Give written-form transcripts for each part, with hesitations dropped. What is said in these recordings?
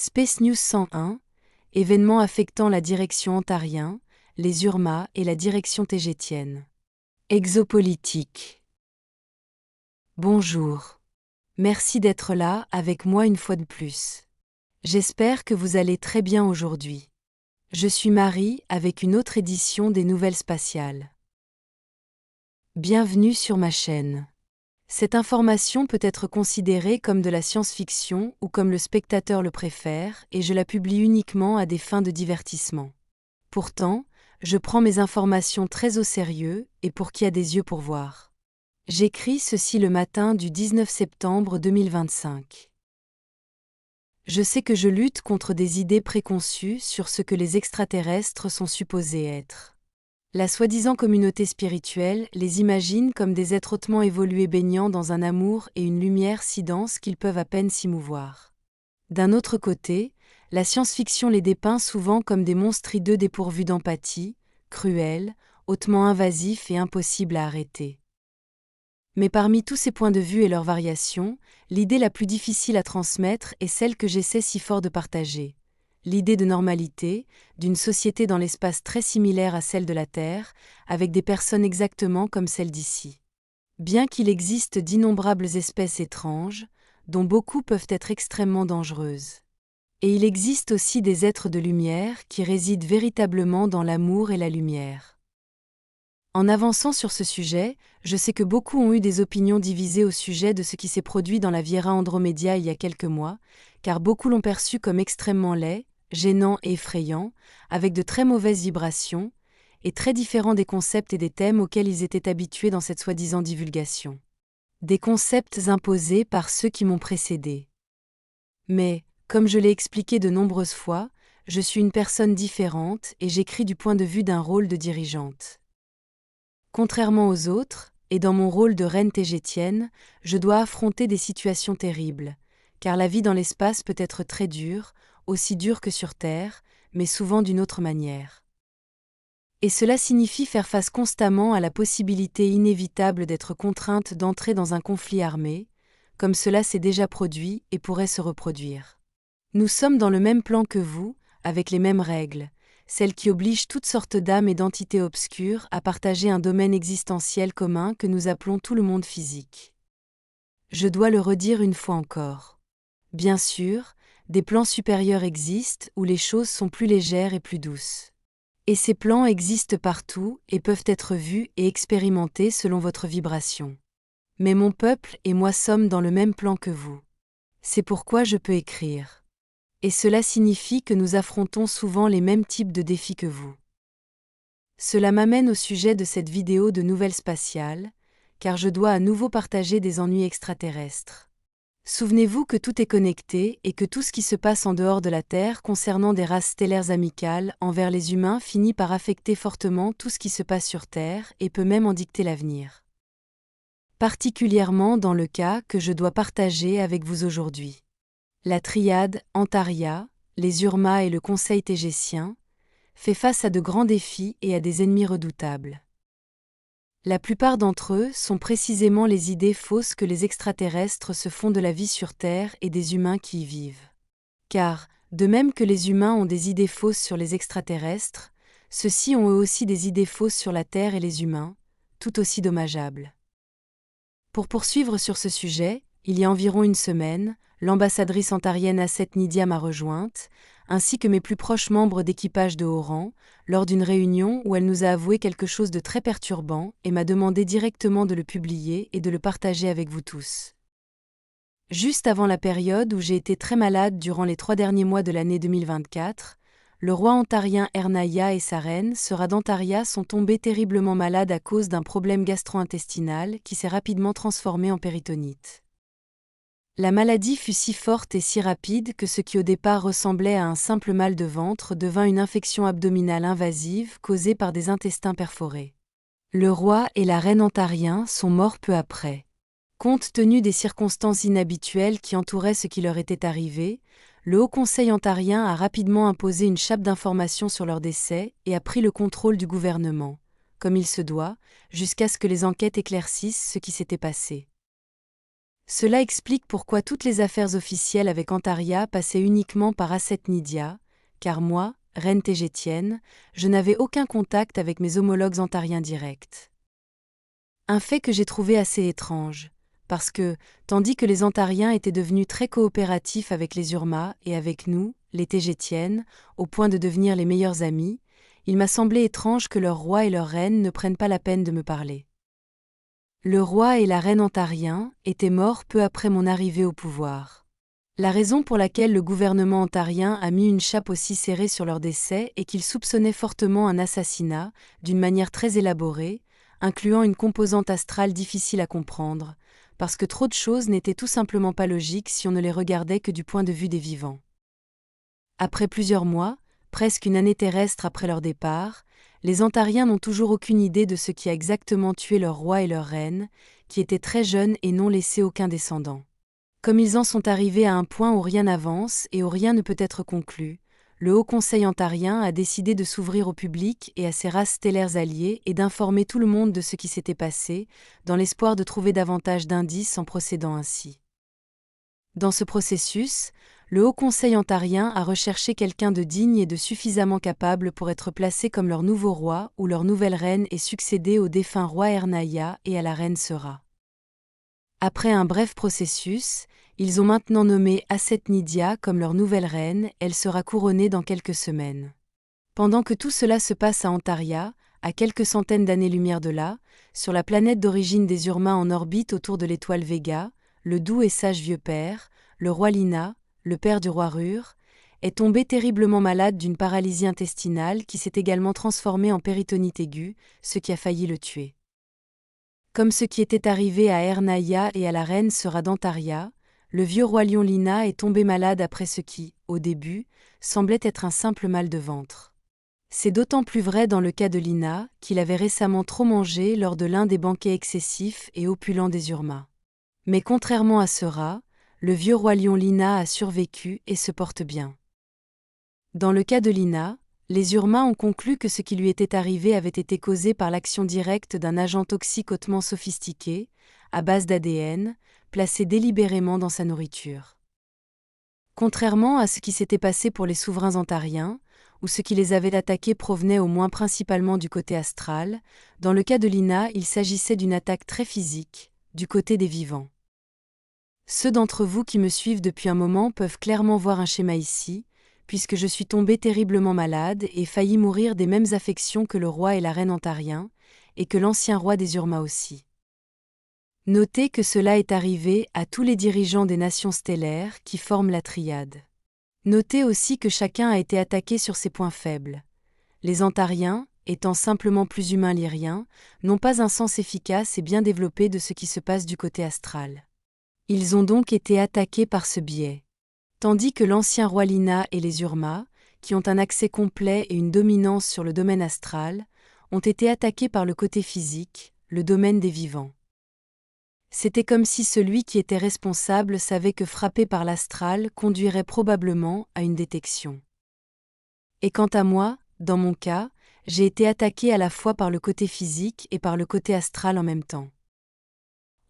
Space News 101, événements affectant la direction Ontarien, les URMA et la direction tégétienne. Exopolitique. Bonjour. Merci d'être là avec moi une fois de plus. J'espère que vous allez très bien aujourd'hui. Je suis Marie avec une autre édition des Nouvelles Spatiales. Bienvenue sur ma chaîne. Cette information peut être considérée comme de la science-fiction ou comme le spectateur le préfère et je la publie uniquement à des fins de divertissement. Pourtant, je prends mes informations très au sérieux et pour qui a des yeux pour voir. J'écris ceci le matin du 19 septembre 2025. Je sais que je lutte contre des idées préconçues sur ce que les extraterrestres sont supposés être. La soi-disant communauté spirituelle les imagine comme des êtres hautement évolués baignant dans un amour et une lumière si dense qu'ils peuvent à peine s'y mouvoir. D'un autre côté, la science-fiction les dépeint souvent comme des monstres hideux dépourvus d'empathie, cruels, hautement invasifs et impossibles à arrêter. Mais parmi tous ces points de vue et leurs variations, l'idée la plus difficile à transmettre est celle que j'essaie si fort de partager. L'idée de normalité, d'une société dans l'espace très similaire à celle de la Terre, avec des personnes exactement comme celles d'ici. Bien qu'il existe d'innombrables espèces étranges, dont beaucoup peuvent être extrêmement dangereuses. Et il existe aussi des êtres de lumière qui résident véritablement dans l'amour et la lumière. En avançant sur ce sujet, je sais que beaucoup ont eu des opinions divisées au sujet de ce qui s'est produit dans la Vieira Andromédia il y a quelques mois, car beaucoup l'ont perçu comme extrêmement laid, gênant et effrayant, avec de très mauvaises vibrations, et très différent des concepts et des thèmes auxquels ils étaient habitués dans cette soi-disant divulgation. Des concepts imposés par ceux qui m'ont précédé. Mais, comme je l'ai expliqué de nombreuses fois, je suis une personne différente et j'écris du point de vue d'un rôle de dirigeante. Contrairement aux autres, et dans mon rôle de reine tégétienne, je dois affronter des situations terribles, car la vie dans l'espace peut être très dure, aussi dure que sur Terre, mais souvent d'une autre manière. Et cela signifie faire face constamment à la possibilité inévitable d'être contrainte d'entrer dans un conflit armé, comme cela s'est déjà produit et pourrait se reproduire. Nous sommes dans le même plan que vous, avec les mêmes règles, celles qui obligent toutes sortes d'âmes et d'entités obscures à partager un domaine existentiel commun que nous appelons tout le monde physique. Je dois le redire une fois encore. Bien sûr, des plans supérieurs existent où les choses sont plus légères et plus douces. Et ces plans existent partout et peuvent être vus et expérimentés selon votre vibration. Mais mon peuple et moi sommes dans le même plan que vous. C'est pourquoi je peux écrire. Et cela signifie que nous affrontons souvent les mêmes types de défis que vous. Cela m'amène au sujet de cette vidéo de Nouvelles Spatiales, car je dois à nouveau partager des ennuis extraterrestres. Souvenez-vous que tout est connecté et que tout ce qui se passe en dehors de la Terre concernant des races stellaires amicales envers les humains finit par affecter fortement tout ce qui se passe sur Terre et peut même en dicter l'avenir. Particulièrement dans le cas que je dois partager avec vous aujourd'hui. La triade Antaria, les URMA et le Conseil tégétien fait face à de grands défis et à des ennemis redoutables. La plupart d'entre eux sont précisément les idées fausses que les extraterrestres se font de la vie sur Terre et des humains qui y vivent. Car, de même que les humains ont des idées fausses sur les extraterrestres, ceux-ci ont eux aussi des idées fausses sur la Terre et les humains, tout aussi dommageables. Pour poursuivre sur ce sujet, il y a environ une semaine, l'ambassadrice ontarienne Asset Nidia m'a rejointe, ainsi que mes plus proches membres d'équipage de haut rang, lors d'une réunion où elle nous a avoué quelque chose de très perturbant et m'a demandé directement de le publier et de le partager avec vous tous. Juste avant la période où j'ai été très malade durant les 3 derniers mois de l'année 2024, le roi ontarien Ernaya et sa reine, sœur d'Ontaria, sont tombés terriblement malades à cause d'un problème gastro-intestinal qui s'est rapidement transformé en péritonite. La maladie fut si forte et si rapide que ce qui au départ ressemblait à un simple mal de ventre devint une infection abdominale invasive causée par des intestins perforés. Le roi et la reine ontariens sont morts peu après. Compte tenu des circonstances inhabituelles qui entouraient ce qui leur était arrivé, le Haut Conseil ontarien a rapidement imposé une chape d'information sur leur décès et a pris le contrôle du gouvernement, comme il se doit, jusqu'à ce que les enquêtes éclaircissent ce qui s'était passé. Cela explique pourquoi toutes les affaires officielles avec Antaria passaient uniquement par Aset Nidia, car moi, reine Tégétienne, je n'avais aucun contact avec mes homologues antariens directs. Un fait que j'ai trouvé assez étrange, parce que, tandis que les Antariens étaient devenus très coopératifs avec les Urma et avec nous, les Tégétiennes, au point de devenir les meilleurs amis, il m'a semblé étrange que leur roi et leur reine ne prennent pas la peine de me parler. Le roi et la reine ontariens étaient morts peu après mon arrivée au pouvoir. La raison pour laquelle le gouvernement ontarien a mis une chape aussi serrée sur leur décès est qu'il soupçonnait fortement un assassinat, d'une manière très élaborée, incluant une composante astrale difficile à comprendre, parce que trop de choses n'étaient tout simplement pas logiques si on ne les regardait que du point de vue des vivants. Après plusieurs mois, presque une année terrestre après leur départ, les Ontariens n'ont toujours aucune idée de ce qui a exactement tué leur roi et leur reine, qui étaient très jeunes et n'ont laissé aucun descendant. Comme ils en sont arrivés à un point où rien n'avance et où rien ne peut être conclu, le Haut Conseil ontarien a décidé de s'ouvrir au public et à ses races stellaires alliées et d'informer tout le monde de ce qui s'était passé, dans l'espoir de trouver davantage d'indices en procédant ainsi. Dans ce processus, le Haut Conseil ontarien a recherché quelqu'un de digne et de suffisamment capable pour être placé comme leur nouveau roi ou leur nouvelle reine et succéder au défunt roi Ernaya et à la reine Sera. Après un bref processus, ils ont maintenant nommé Aset Nidia comme leur nouvelle reine, elle sera couronnée dans quelques semaines. Pendant que tout cela se passe à Antaria, à quelques centaines d'années-lumière de là, sur la planète d'origine des Urma en orbite autour de l'étoile Vega, le doux et sage vieux père, le roi Lina, le père du roi Rur, est tombé terriblement malade d'une paralysie intestinale qui s'est également transformée en péritonite aiguë, ce qui a failli le tuer. Comme ce qui était arrivé à Ernaya et à la reine Sera d'Antaria, le vieux roi lion Lina est tombé malade après ce qui, au début, semblait être un simple mal de ventre. C'est d'autant plus vrai dans le cas de Lina, qu'il avait récemment trop mangé lors de l'un des banquets excessifs et opulents des Urma. Mais contrairement à Sera, le vieux roi lion Lina a survécu et se porte bien. Dans le cas de Lina, les Urma ont conclu que ce qui lui était arrivé avait été causé par l'action directe d'un agent toxique hautement sophistiqué, à base d'ADN, placé délibérément dans sa nourriture. Contrairement à ce qui s'était passé pour les souverains ontariens, où ce qui les avait attaqués provenait au moins principalement du côté astral, dans le cas de Lina, il s'agissait d'une attaque très physique, du côté des vivants. Ceux d'entre vous qui me suivent depuis un moment peuvent clairement voir un schéma ici, puisque je suis tombé terriblement malade et failli mourir des mêmes affections que le roi et la reine ontariens, et que l'ancien roi des Urma aussi. Notez que cela est arrivé à tous les dirigeants des nations stellaires qui forment la triade. Notez aussi que chacun a été attaqué sur ses points faibles. Les Antariens, étant simplement plus humains lyriens, n'ont pas un sens efficace et bien développé de ce qui se passe du côté astral. Ils ont donc été attaqués par ce biais. Tandis que l'ancien roi Lina et les Urma, qui ont un accès complet et une dominance sur le domaine astral, ont été attaqués par le côté physique, le domaine des vivants. C'était comme si celui qui était responsable savait que frapper par l'astral conduirait probablement à une détection. Et quant à moi, dans mon cas, j'ai été attaqué à la fois par le côté physique et par le côté astral en même temps.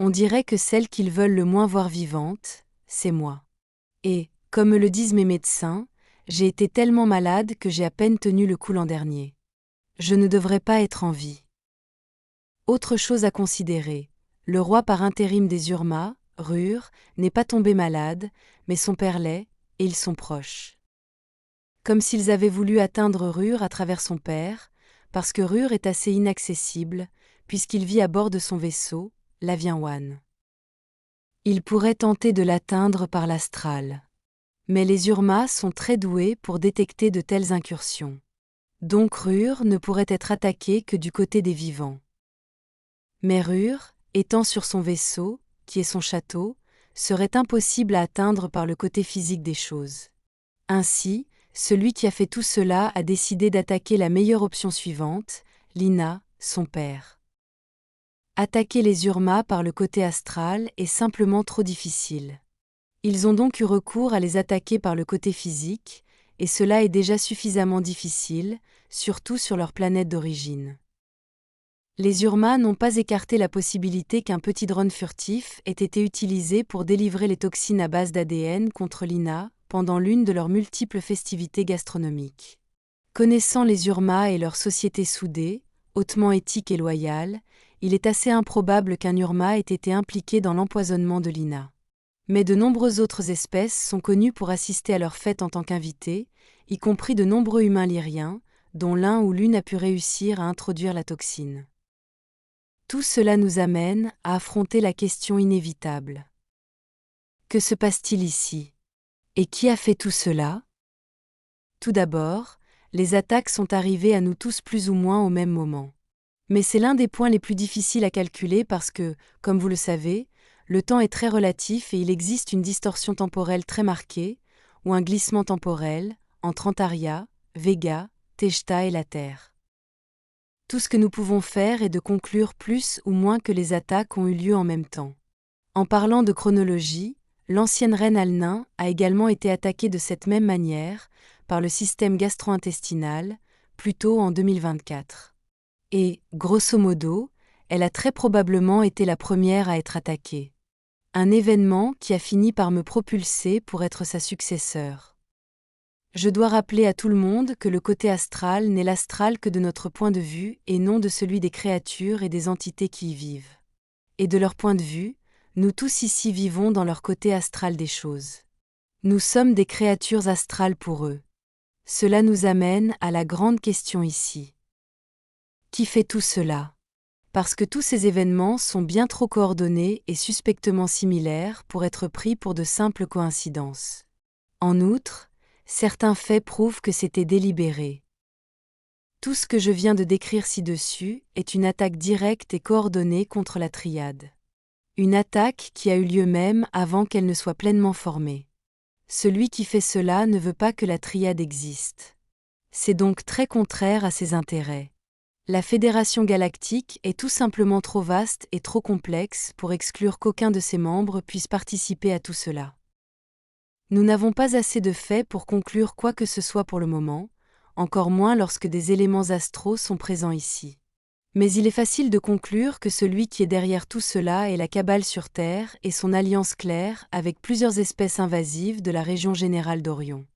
On dirait que celle qu'ils veulent le moins voir vivante, c'est moi. Et, comme me le disent mes médecins, j'ai été tellement malade que j'ai à peine tenu le coup l'an dernier. Je ne devrais pas être en vie. Autre chose à considérer, le roi par intérim des Urma, Rur, n'est pas tombé malade, mais son père l'est, et ils sont proches. Comme s'ils avaient voulu atteindre Rur à travers son père, parce que Rur est assez inaccessible, puisqu'il vit à bord de son vaisseau, l'Avian-One. Ils pourraient tenter de l'atteindre par l'astral. Mais les Urma sont très doués pour détecter de telles incursions. Donc Rur ne pourrait être attaqué que du côté des vivants. Mais Rur, étant sur son vaisseau, qui est son château, serait impossible à atteindre par le côté physique des choses. Ainsi, celui qui a fait tout cela a décidé d'attaquer la meilleure option suivante, Lina, son père. Attaquer les Urma par le côté astral est simplement trop difficile. Ils ont donc eu recours à les attaquer par le côté physique, et cela est déjà suffisamment difficile, surtout sur leur planète d'origine. Les Urma n'ont pas écarté la possibilité qu'un petit drone furtif ait été utilisé pour délivrer les toxines à base d'ADN contre l'INA pendant l'une de leurs multiples festivités gastronomiques. Connaissant les Urma et leur société soudée, hautement éthique et loyale, il est assez improbable qu'un Urma ait été impliqué dans l'empoisonnement de l'INA. Mais de nombreuses autres espèces sont connues pour assister à leurs fêtes en tant qu'invités, y compris de nombreux humains lyriens, dont l'un ou l'une a pu réussir à introduire la toxine. Tout cela nous amène à affronter la question inévitable. Que se passe-t-il ici? Et qui a fait tout cela? Tout d'abord, les attaques sont arrivées à nous tous plus ou moins au même moment. Mais c'est l'un des points les plus difficiles à calculer parce que, comme vous le savez, le temps est très relatif et il existe une distorsion temporelle très marquée, ou un glissement temporel, entre Antaria, Vega, Tejta et la Terre. Tout ce que nous pouvons faire est de conclure plus ou moins que les attaques ont eu lieu en même temps. En parlant de chronologie, l'ancienne reine Alnin a également été attaquée de cette même manière, par le système gastro-intestinal, plus tôt en 2024. Et, grosso modo, elle a très probablement été la première à être attaquée. Un événement qui a fini par me propulser pour être sa successeur. Je dois rappeler à tout le monde que le côté astral n'est l'astral que de notre point de vue et non de celui des créatures et des entités qui y vivent. Et de leur point de vue, nous tous ici vivons dans leur côté astral des choses. Nous sommes des créatures astrales pour eux. Cela nous amène à la grande question ici. Qui fait tout cela? Parce que tous ces événements sont bien trop coordonnés et suspectement similaires pour être pris pour de simples coïncidences. En outre, certains faits prouvent que c'était délibéré. Tout ce que je viens de décrire ci-dessus est une attaque directe et coordonnée contre la triade. Une attaque qui a eu lieu même avant qu'elle ne soit pleinement formée. Celui qui fait cela ne veut pas que la triade existe. C'est donc très contraire à ses intérêts. La Fédération galactique est tout simplement trop vaste et trop complexe pour exclure qu'aucun de ses membres puisse participer à tout cela. Nous n'avons pas assez de faits pour conclure quoi que ce soit pour le moment, encore moins lorsque des éléments astraux sont présents ici. Mais il est facile de conclure que celui qui est derrière tout cela est la Cabale sur Terre et son alliance claire avec plusieurs espèces invasives de la région générale d'Orion.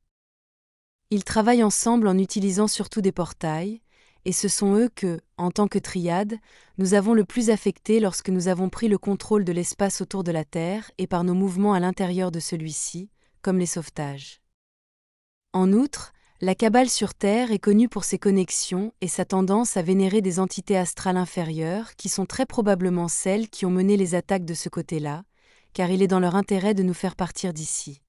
Ils travaillent ensemble en utilisant surtout des portails, et ce sont eux que, en tant que triade, nous avons le plus affectés lorsque nous avons pris le contrôle de l'espace autour de la Terre et par nos mouvements à l'intérieur de celui-ci, comme les sauvetages. En outre, la Cabale sur Terre est connue pour ses connexions et sa tendance à vénérer des entités astrales inférieures qui sont très probablement celles qui ont mené les attaques de ce côté-là, car il est dans leur intérêt de nous faire partir d'ici.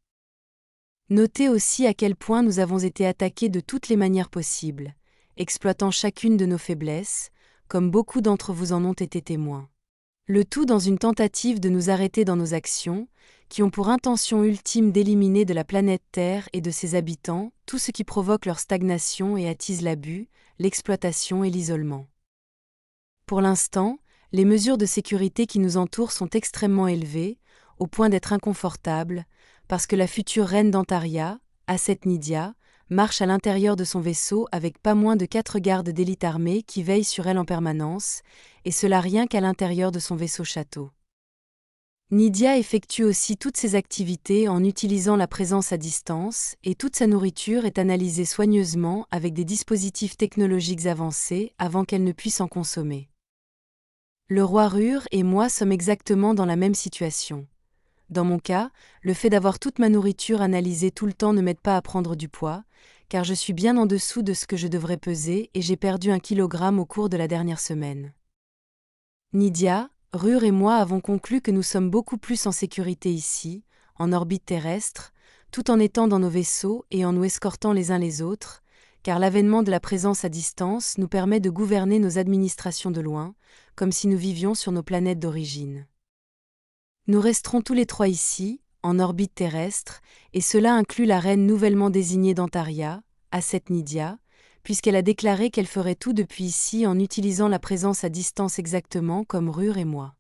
Notez aussi à quel point nous avons été attaqués de toutes les manières possibles, exploitant chacune de nos faiblesses, comme beaucoup d'entre vous en ont été témoins. Le tout dans une tentative de nous arrêter dans nos actions, qui ont pour intention ultime d'éliminer de la planète Terre et de ses habitants tout ce qui provoque leur stagnation et attise l'abus, l'exploitation et l'isolement. Pour l'instant, les mesures de sécurité qui nous entourent sont extrêmement élevées, au point d'être inconfortables, parce que la future reine d'Antaria, Aset Nydia, marche à l'intérieur de son vaisseau avec pas moins de 4 gardes d'élite armée qui veillent sur elle en permanence, et cela rien qu'à l'intérieur de son vaisseau-château. Nydia effectue aussi toutes ses activités en utilisant la présence à distance et toute sa nourriture est analysée soigneusement avec des dispositifs technologiques avancés avant qu'elle ne puisse en consommer. Le roi Rur et moi sommes exactement dans la même situation. Dans mon cas, le fait d'avoir toute ma nourriture analysée tout le temps ne m'aide pas à prendre du poids, car je suis bien en dessous de ce que je devrais peser et j'ai perdu 1 kilogramme au cours de la dernière semaine. Nydia, Rur et moi avons conclu que nous sommes beaucoup plus en sécurité ici, en orbite terrestre, tout en étant dans nos vaisseaux et en nous escortant les uns les autres, car l'avènement de la présence à distance nous permet de gouverner nos administrations de loin, comme si nous vivions sur nos planètes d'origine. Nous resterons tous les 3 ici, en orbite terrestre, et cela inclut la reine nouvellement désignée d'Antaria, Aset Nydia, puisqu'elle a déclaré qu'elle ferait tout depuis ici en utilisant la présence à distance exactement comme Rur et moi.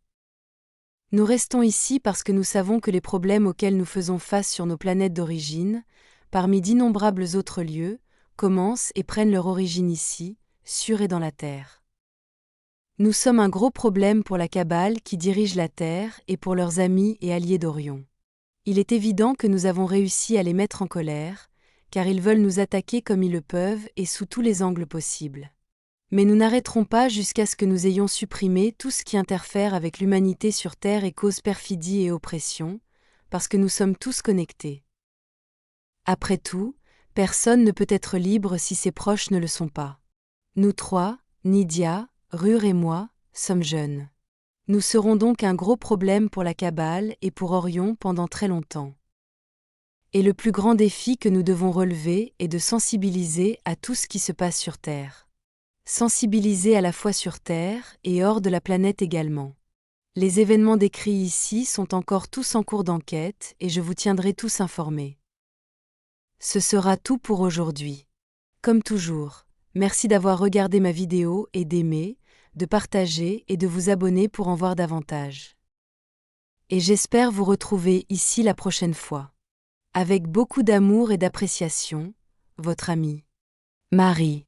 Nous restons ici parce que nous savons que les problèmes auxquels nous faisons face sur nos planètes d'origine, parmi d'innombrables autres lieux, commencent et prennent leur origine ici, sur et dans la Terre. Nous sommes un gros problème pour la cabale qui dirige la Terre et pour leurs amis et alliés d'Orion. Il est évident que nous avons réussi à les mettre en colère, car ils veulent nous attaquer comme ils le peuvent et sous tous les angles possibles. Mais nous n'arrêterons pas jusqu'à ce que nous ayons supprimé tout ce qui interfère avec l'humanité sur Terre et cause perfidie et oppression, parce que nous sommes tous connectés. Après tout, personne ne peut être libre si ses proches ne le sont pas. Nous trois, Nydia, Rur et moi, sommes jeunes. Nous serons donc un gros problème pour la cabale et pour Orion pendant très longtemps. Et le plus grand défi que nous devons relever est de sensibiliser à tout ce qui se passe sur Terre. Sensibiliser à la fois sur Terre et hors de la planète également. Les événements décrits ici sont encore tous en cours d'enquête et je vous tiendrai tous informés. Ce sera tout pour aujourd'hui. Comme toujours, merci d'avoir regardé ma vidéo et d'aimer, de partager et de vous abonner pour en voir davantage. Et j'espère vous retrouver ici la prochaine fois. Avec beaucoup d'amour et d'appréciation, votre amie Marie.